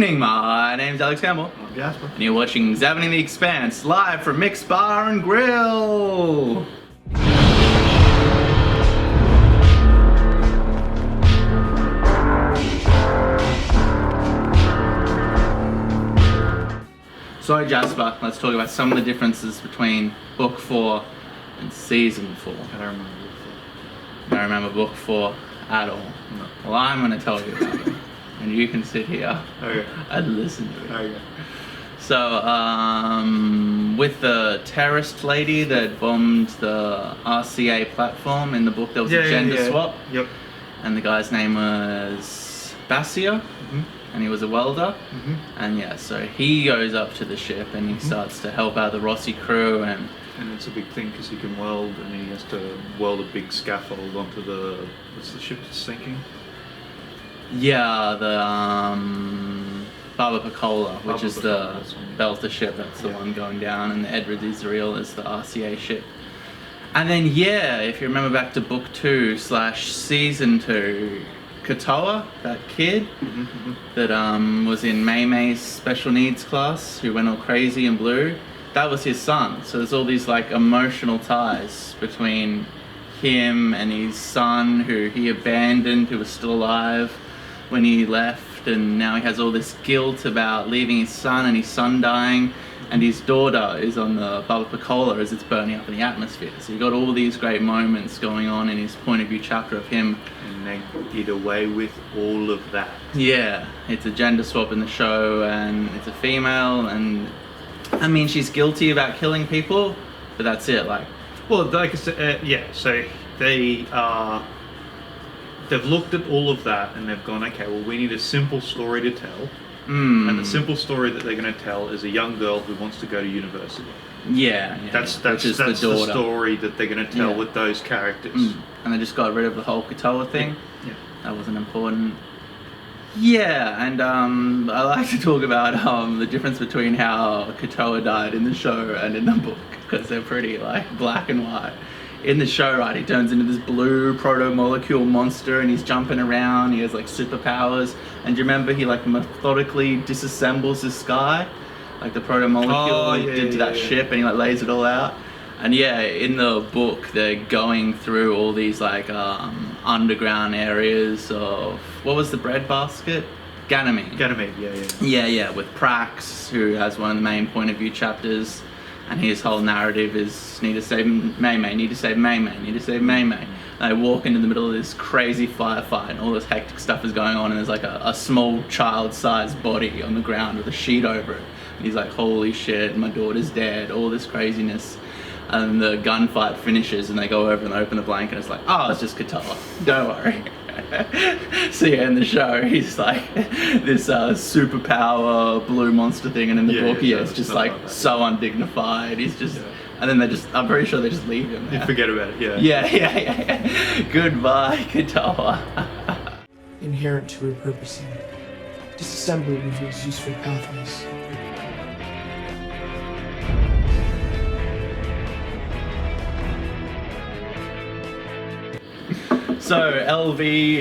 evening, my name's Alex Campbell. I'm Jasper. And you're watching Examining the Expanse live from Mix Bar and Grill. So Jasper, let's talk about some of the differences between Book 4 and Season 4. I don't remember Book 4. I don't remember Book 4 at all. No. Well, I'm going to tell you about it. And you can sit here and listen to it. Okay. So, with the terrorist lady that bombed the RCA platform in the book, there was a gender swap. Yep. And the guy's name was Basia, and he was a welder. And yeah, so he goes up to the ship and he starts to help out the Roci crew. And it's a big thing because he can weld, and he has to weld a big scaffold onto the... What's the ship that's sinking? yeah, the Barbacola, which is the Belter ship, that's the one going down, and the Edward Israel is the RCA ship. And then yeah, if you remember back to Book 2/Season 2, Katoa, that kid that was in May May's special needs class, who went all crazy and blue, that was his son. So there's all these like emotional ties between him and his son, who he abandoned, who was still alive when he left, and now he has all this guilt about leaving his son and his son dying, and his daughter is on the Barbacola as it's burning up in the atmosphere. So you got all these great moments going on in his point of view chapter of him. And they did away with all of that. Yeah, it's a gender swap in the show, and it's a female, and I mean, she's guilty about killing people, but that's it. Like, Well, like I said, so they've looked at all of that and they've gone, okay, well, we need a simple story to tell. And the simple story that they're going to tell is a young girl who wants to go to university. That's the story that they're going to tell with those characters. And they just got rid of the whole Katoa thing. Yeah. That wasn't important. Yeah, and I like to talk about the difference between how Katoa died in the show and in the book, because they're pretty like black and white. In the show, right, he turns into this blue proto-molecule monster and he's jumping around, he has like superpowers, and do you remember he like methodically disassembles this guy? Like the proto-molecule did to that ship, and he like lays it all out. And yeah, in the book, they're going through all these like underground areas of, what was the breadbasket? Ganymede. Yeah, with Prax, who has one of the main point of view chapters. And his whole narrative is need to save May May, need to save May May, need to save May May. And they walk into the middle of this crazy firefight and all this hectic stuff is going on, and there's like a small child-sized body on the ground with a sheet over it. And he's like, holy shit, my daughter's dead, all this craziness. And the gunfight finishes and they go over and they open the blanket and it's like, oh, it's just Katoa, don't worry. So yeah, in the show, he's like this superpower blue monster thing, and in the book, it's just like so undignified. He's just, and then I'm pretty sure they just leave him there. You forget about it, Yeah. Goodbye, Katoa. Inherent to repurposing. Disassembly reveals useful pathways. So LV,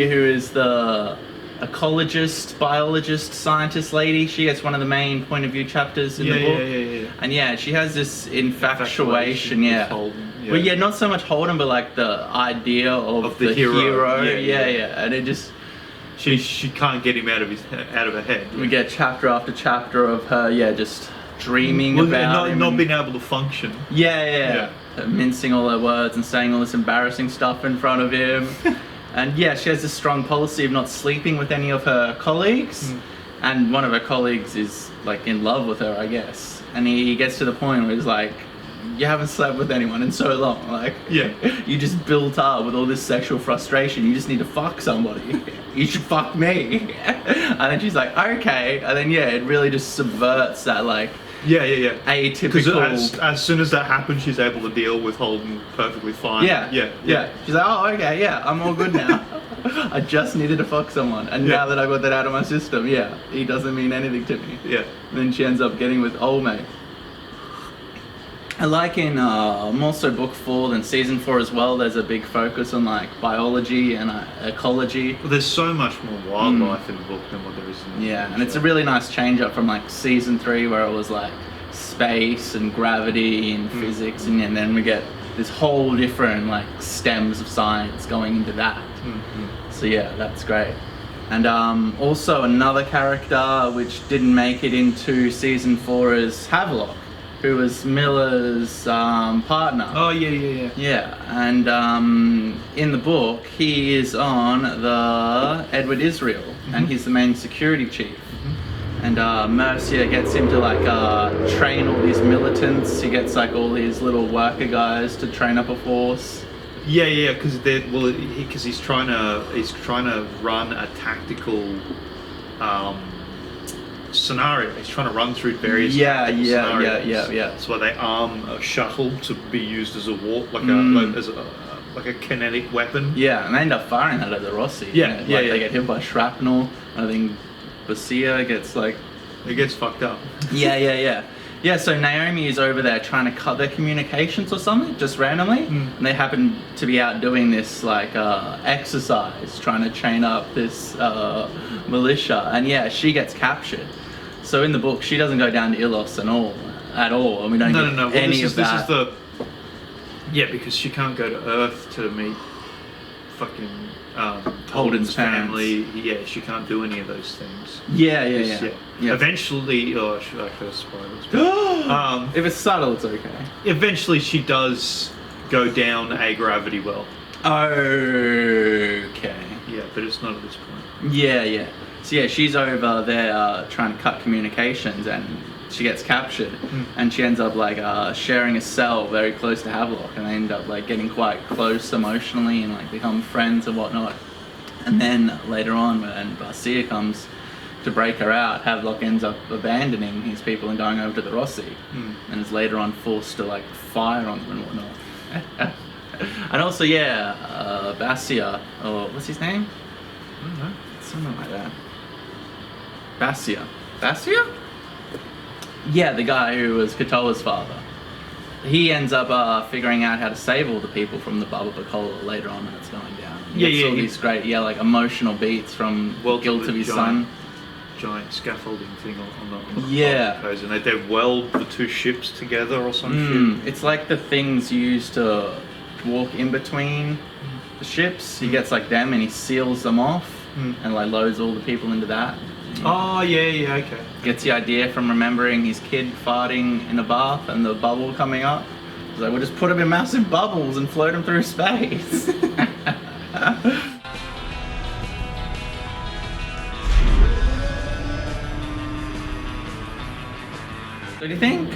who is the ecologist, biologist, scientist lady, she gets one of the main point of view chapters in the book. And yeah, she has this infatuation. Well, not so much Holden, but like the idea of the hero. And it just... She can't get him out of her head. We get chapter after chapter of her, just dreaming about him. Not being able to function. Mincing all her words and saying all this embarrassing stuff in front of him. And yeah, she has this strong policy of not sleeping with any of her colleagues. And one of her colleagues is like in love with her, I guess. And he gets to the point where he's like, you haven't slept with anyone in so long. Like, you just built up with all this sexual frustration. You just need to fuck somebody. You should fuck me. And then she's like, okay. And then it really just subverts that like, atypical. Because as soon as that happens, she's able to deal with Holden perfectly fine. She's like, oh, okay, I'm all good now. I just needed to fuck someone, and now that I got that out of my system, he doesn't mean anything to me. And then she ends up getting with old mate. I like in more so book 4 than season 4 as well. There's a big focus on like biology and ecology. Well, there's so much more wildlife in the book than what there is in the Yeah, and it's a really nice change up from like season 3 where it was like space and gravity and physics, and then we get this whole different like stems of science going into that. So yeah, that's great. And also another character which didn't make it into season 4 is Havelock, who was Miller's partner. Oh yeah. Yeah, and in the book he is on the Edward Israel, and he's the main security chief. And Mercia gets him to like train all these militants. He gets like all these little worker guys to train up a force. Yeah, because he's trying to run a tactical scenario. He's trying to run through various scenarios. Yeah. That's why they arm a shuttle to be used as a warp, like a kinetic weapon. Yeah, and they end up firing that at the Roci. Yeah. They get hit by shrapnel. I think Basia gets like... It gets fucked up. Yeah. Yeah, so Naomi is over there trying to cut their communications or something, just randomly. And they happen to be out doing this like exercise, trying to chain up this militia. And yeah, she gets captured. So in the book, she doesn't go down to Ilus at all. And we don't get Well, any of that. This is yeah, because she can't go to Earth to meet fucking Holden's family. Yeah, she can't do any of those things. Yeah. Eventually, should I first spoil? If it's subtle, it's okay. Eventually, she does go down a gravity well. Okay. Yeah, but it's not at this point. Yeah. So yeah, she's over there trying to cut communications, and she gets captured, and she ends up like sharing a cell very close to Havelock, and they end up like getting quite close emotionally and like become friends and whatnot. And then later on, when Basia comes to break her out, Havelock ends up abandoning his people and going over to the Roci, and is later on forced to like fire on them and whatnot. And also, Basia, or what's his name? I don't know. Something like that. Basia? Yeah, the guy who was Katoa's father. He ends up figuring out how to save all the people from the Baba Bacola later on when it's going down. All these great, like emotional beats from Guilt of His Son. Giant scaffolding thing on the coast, and they weld the two ships together or some shit. It's like the things used to walk in between the ships. He gets like them and he seals them off and like loads all the people into that. Oh yeah, okay. Gets the idea from remembering his kid farting in a bath and the bubble coming up. He's like, we'll just put him in massive bubbles and float him through space. So do you think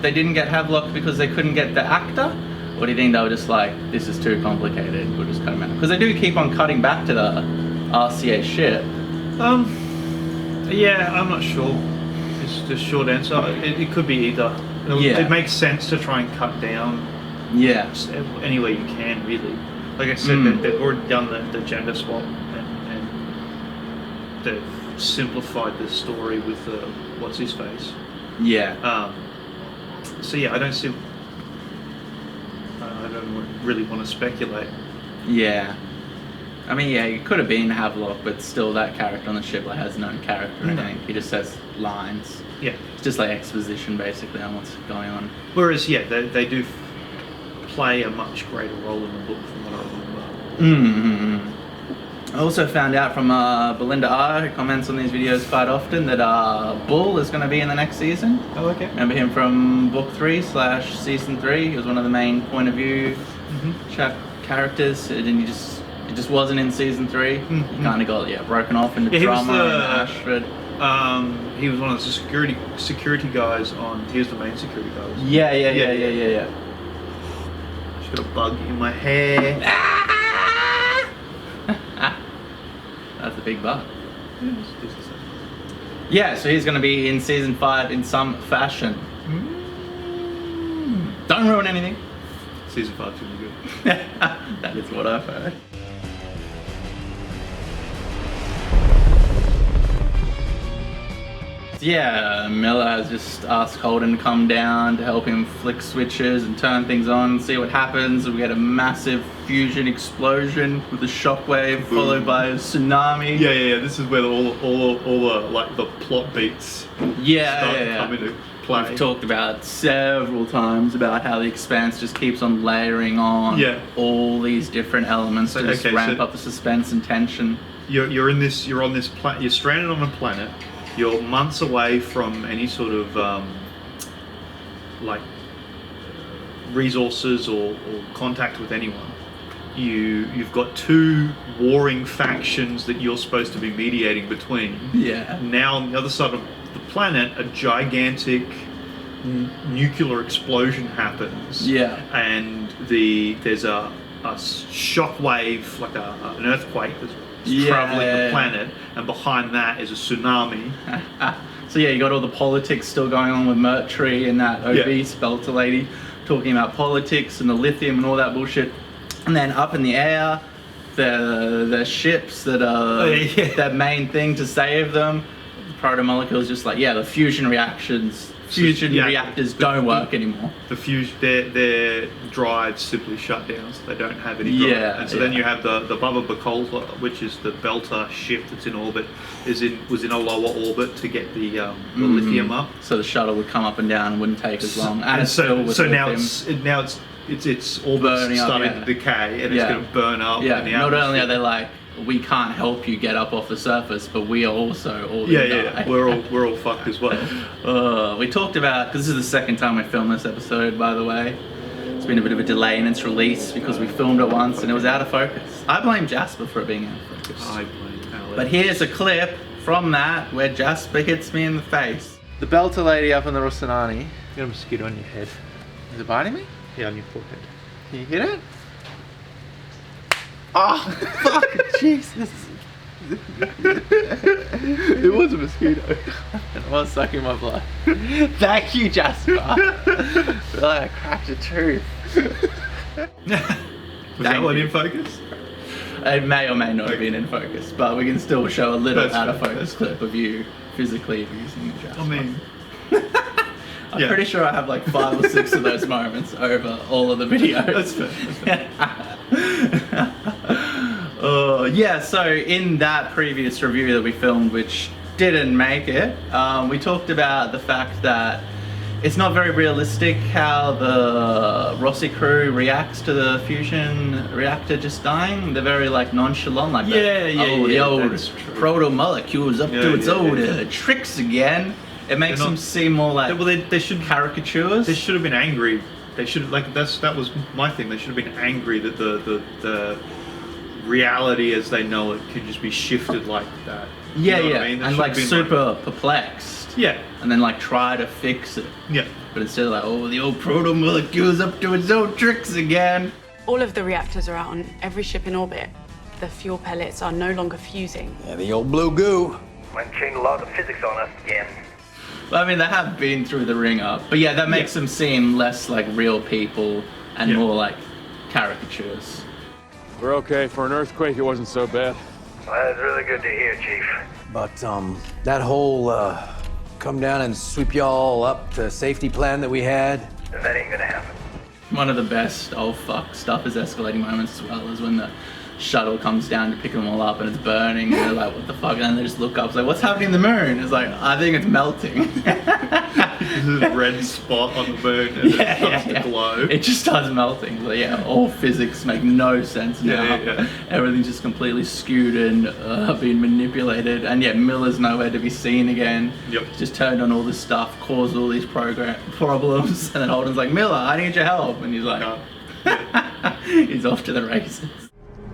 they didn't get Havelock because they couldn't get the actor? Or do you think they were just like, this is too complicated, we'll just cut him out? Because they do keep on cutting back to the RCA ship. Yeah, I'm not sure. It's the short answer. It could be either. It makes sense to try and cut down any way you can, really. Like I said, they've already done the gender swap and they've simplified the story with what's his face. Yeah. So yeah, I don't see. I don't really want to speculate. Yeah. I mean, yeah, it could have been Havelock, but still that character on the ship like has no character or anything. He just says lines. Yeah. It's just like exposition basically on what's going on. Whereas, they do play a much greater role in the book from what I remember. I also found out from Belinda R, who comments on these videos quite often, that Bull is going to be in the next season. Oh, okay. Remember him from book 3/season 3? He was one of the main point of view characters, and he just wasn't in season 3. He kind of got broken off into drama and Ashford. He was one of the security guys on. He was the main security guy. Yeah. Just got a bug in my hair. That's a big bug. Yeah, so he's going to be in season 5 in some fashion. Don't ruin anything. Season 5's going to be good. That is what I've heard. So yeah, Miller has just asked Holden to come down to help him flick switches and turn things on, see what happens. We get a massive fusion explosion with a shockwave followed by a tsunami. Yeah. This is where all the like the plot beats start to come into play. We've talked about several times about how the Expanse just keeps on layering on all these different elements to just ramp up the suspense and tension. You're on this planet. You're stranded on a planet. You're months away from any sort of like resources or contact with anyone. You've got two warring factions that you're supposed to be mediating between. Yeah. Now on the other side of the planet, a gigantic nuclear explosion happens. Yeah. And there's a shockwave, like an earthquake that's traveling the planet, and behind that is a tsunami. So yeah, you got all the politics still going on with Mercury and that obese belter lady talking about politics and the lithium and all that bullshit. And then up in the air, the ships that are that main thing to save them, the proto-molecules just like, the fusion reactors don't work anymore. Their drives simply shut down, so they don't have any drive. And so then you have the Bubba Bacola, which is the belter ship that's in orbit, was in a lower orbit to get the lithium up. So the shuttle would come up and down and wouldn't take as long. Now its orbit starting to decay, and it's going to burn up. Yeah. Not only are they like, we can't help you get up off the surface, but we are also all die. We're all fucked as well. We talked about, because this is the second time we filmed this episode, by the way. It's been a bit of a delay in its release because we filmed it once and it was out of focus. I blame Jasper for it being out of focus. I blame Alex. But here's a clip from that where Jasper hits me in the face. The belter lady up in the Tsunami. You got a mosquito on your head. Is it biting me? Yeah, on your forehead. Can you hit it? Oh, fuck, Jesus. It was a mosquito. It was sucking my blood. Thank you, Jasper. I feel like I cracked a tooth. Was that one in focus? It may or may not have been in focus, but we can still show a little out of focus clip of you physically abusing Jasper. I mean... I'm pretty sure I have like 5 or 6 of those moments over all of the videos. That's fair. So in that previous review that we filmed, which didn't make it, we talked about the fact that it's not very realistic how the Roci crew reacts to the fusion reactor just dying. They're very like nonchalant, like the old proto molecules up to its old tricks again. It makes them seem more like they should caricatures. They should have been angry. They should have, like, that was my thing. They should have been angry that the reality as they know it could just be shifted like that. You know what I mean? And like super perplexed. Yeah. And then like try to fix it. Yeah. But instead of like, the old proto molecule's up to its old tricks again. All of the reactors are out on every ship in orbit. The fuel pellets are no longer fusing. Yeah, the old blue goo. Went chain laws of physics on us again. Well, I mean, they have been through the ringer, but that makes them seem less like real people and more like caricatures. We're okay. For an earthquake, it wasn't so bad. Well, that's really good to hear, Chief. But that whole come down and sweep y'all up to safety plan that we had, That ain't gonna happen. One of the best stuff is escalating moments, as well as when the shuttle comes down to pick them all up and it's burning and they're like, what the fuck? And then they just look up, it's like, what's happening in the moon? It's like, I think it's melting. There's a red spot on the moon and it starts to glow. It just starts melting. So all physics make no sense now. Everything's just completely skewed and being manipulated. And Miller's nowhere to be seen again. Just turned on all this stuff, caused all these problems. And then Holden's like, Miller, I need your help. And he's like, he's off to the races.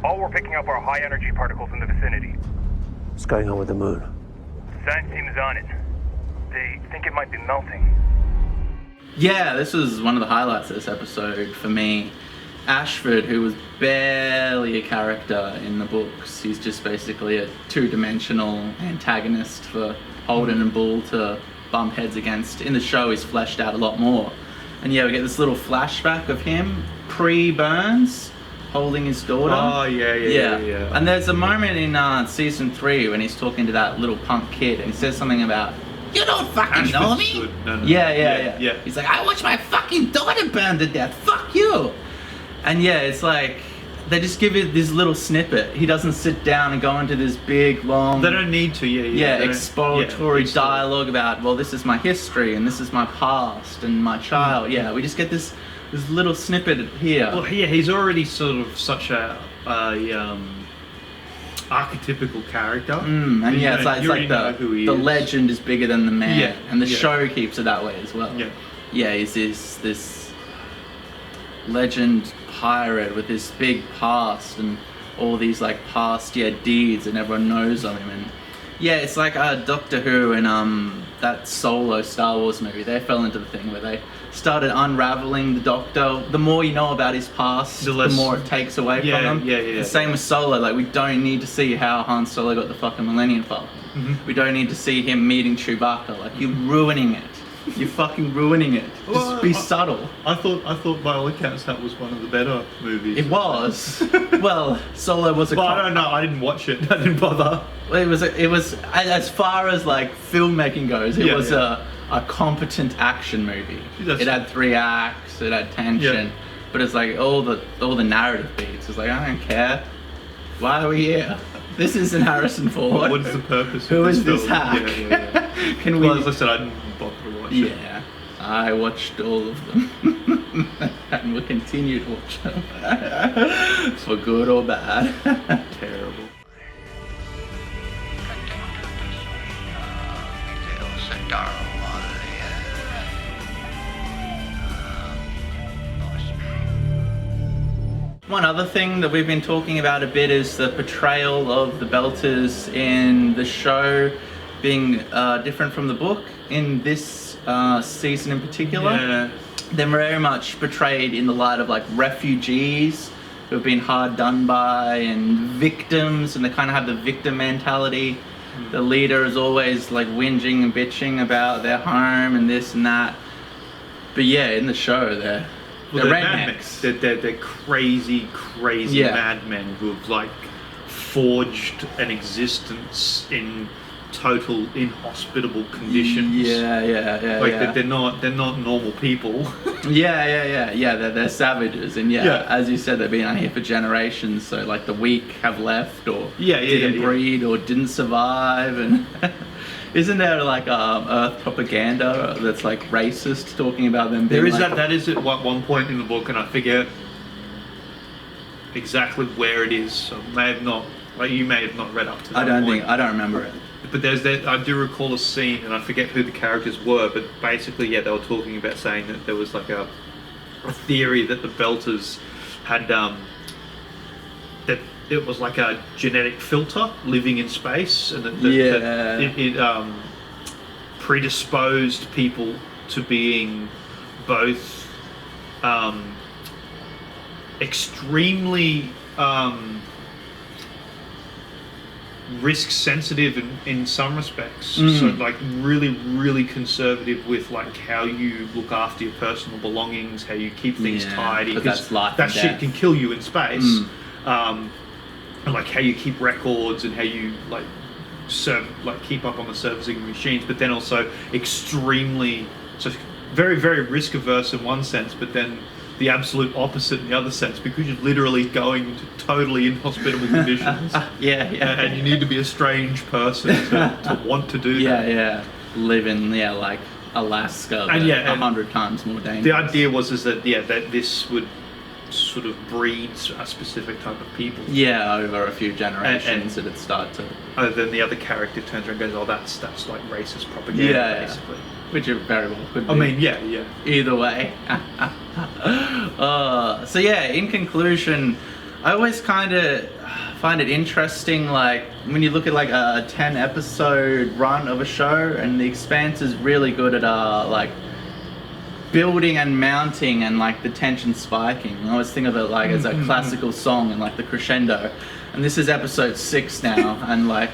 All we're picking up are high-energy particles in the vicinity. what's going on with the moon? The science team is on it. They think it might be melting. Yeah, this was one of the highlights of this episode for me. Ashford, who was barely a character in the books, he's just basically a two-dimensional antagonist for Holden and Bull to bump heads against. In the show, he's fleshed out a lot more. And yeah, we get this little flashback of him pre-Burns holding his daughter. Oh, yeah. And there's a moment in season 3 when he's talking to that little punk kid and he says something about You don't fucking know Ashford's me. good. No. Yeah. He's like, I watched my fucking daughter burn to death. Fuck you. And yeah, it's like they just give it this little snippet. He doesn't sit down and go into this big long. They don't need to. Yeah. Exploratory dialogue about, well, this is my history and this is my past and my child. Yeah, we just get this little snippet here. Well, yeah, he's already sort of such a archetypical character. And yeah, it's like the legend is bigger than the man, and the show keeps it that way as well. Yeah, he's this legend pirate with this big past and all these like past deeds, and everyone knows of him. And yeah, it's like Doctor Who and that Solo Star Wars movie. They fell into the thing where they started unraveling the Doctor. The more you know about his past, the more it takes away from him. The same with Solo. Like, we don't need to see how Han Solo got the fucking Millennium Falcon. We don't need to see him meeting Chewbacca. Like, you're ruining it. You're fucking ruining it. Just be subtle. I thought by all accounts that was one of the better movies. It was. Well, Solo was a. Well, I don't know. I didn't watch it. I didn't bother. It was as far as like filmmaking goes. It was a competent action movie. It had 3 acts. It had tension, but it's like all the narrative beats. It's like, I don't care. Why are we here? This isn't Harrison Ford. What is the purpose? Who of is this film? hack? Can we? Well, as I said, I didn't bother to watch it. Yeah, I watched all of them, and will continue to watch them, for good or bad. Terrible. One other thing that we've been talking about a bit is the portrayal of the Belters in the show being different from the book. In this season in particular, they're very much portrayed in the light of like refugees who have been hard done by and victims, and they kind of have the victim mentality. The leader is always like whinging and bitching about their home and this and that. But yeah, in the show they're rednecks. They're crazy madmen who have like forged an existence in total inhospitable conditions. They're not normal people. They're savages, and as you said, they've been out here for generations. So like the weak have left, or didn't breed, or didn't survive, and. Isn't there like Earth propaganda that's like racist, talking about them being there is like, that is at one point in the book, and I forget exactly where it is, so you may have not read up to that I don't remember it. But I do recall a scene, and I forget who the characters were, but basically they were talking about saying that there was like a theory that the Belters had that it was like a genetic filter living in space, and that it predisposed people to being both extremely risk sensitive in some respects. So like really conservative with like how you look after your personal belongings, how you keep things tidy, because that shit can kill you in space. And like how you keep records and how you like keep up on the servicing of machines, but then also extremely very risk averse in one sense, but then the absolute opposite in the other sense, because you're literally going into totally inhospitable conditions. And you need to be a strange person to want to do that. Live in like Alaska, and 100 times more dangerous. The idea was that this would sort of breeds a specific type of people. Over a few generations it'd start to. Then the other character turns around and goes, "Oh, that's like racist propaganda," basically. Which it very well could be. I mean, Either way. So in conclusion, I always kind of find it interesting, like when you look at like a 10 episode run of a show, and The Expanse is really good at like building and mounting and like the tension spiking. I always think of it like as a classical song and like the crescendo. And this is episode 6 now, and like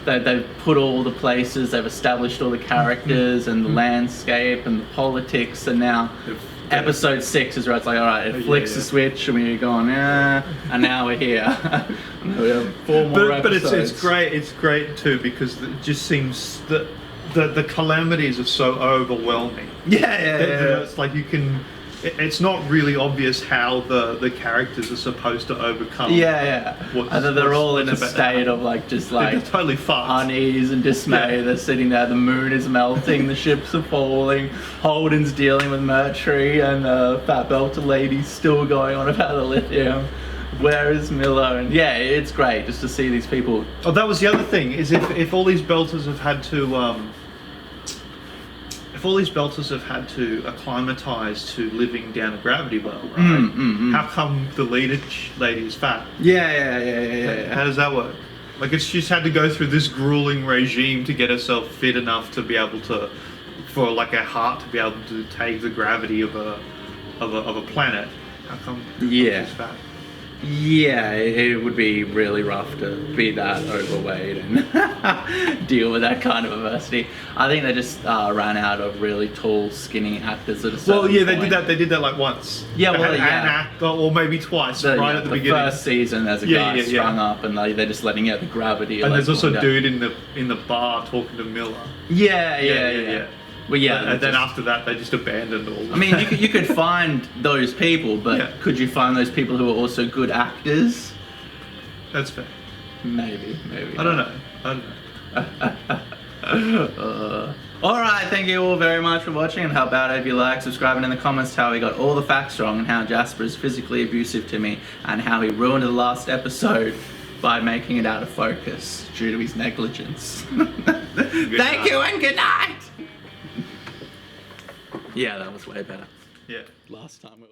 they've put all the places, they've established all the characters and the landscape and the politics, and now episode 6 is where it's like, all right, it flicks the switch and we're going, and now we're here. And we have 4 more episodes. But it's great too, because it just seems that the calamities are so overwhelming. Yeah. It's like you can. It's not really obvious how the characters are supposed to overcome. Yeah. And then they're all in a state of like just like they're totally fucked. unease and dismay. Yeah. They're sitting there. The moon is melting. The ships are falling. Holden's dealing with Mercury, and the fat belter lady's still going on about the lithium. Where is Miller? And yeah, it's great just to see these people. Oh, that was the other thing. Is if all these belters have had to. If all these belters have had to acclimatise to living down a gravity well, right? How come the leader lady is fat? Yeah. How does that work? Like, it's she's had to go through this grueling regime to get herself fit enough to be able to, for like her heart to be able to take the gravity of a planet. How come she's fat? Yeah, it would be really rough to be that overweight and deal with that kind of adversity. I think they just ran out of really tall, skinny actors at a certain point. They did that like once. Yeah, they well, had an actor, or maybe twice, right at the beginning. The first season, there's a guy strung up, and they're just letting out the gravity. And there's also a dude in the bar talking to Miller. Yeah. Well, yeah. And then after that, they just abandoned all. I mean, you could find those people, but could you find those people who are also good actors? That's fair. Maybe. I don't know. Alright, thank you all very much for watching, and how about it if you like, subscribing in the comments how he got all the facts wrong, and how Jasper is physically abusive to me, and how he ruined the last episode by making it out of focus due to his negligence. Thank you and good night! Yeah, that was way better. Yeah. Last time.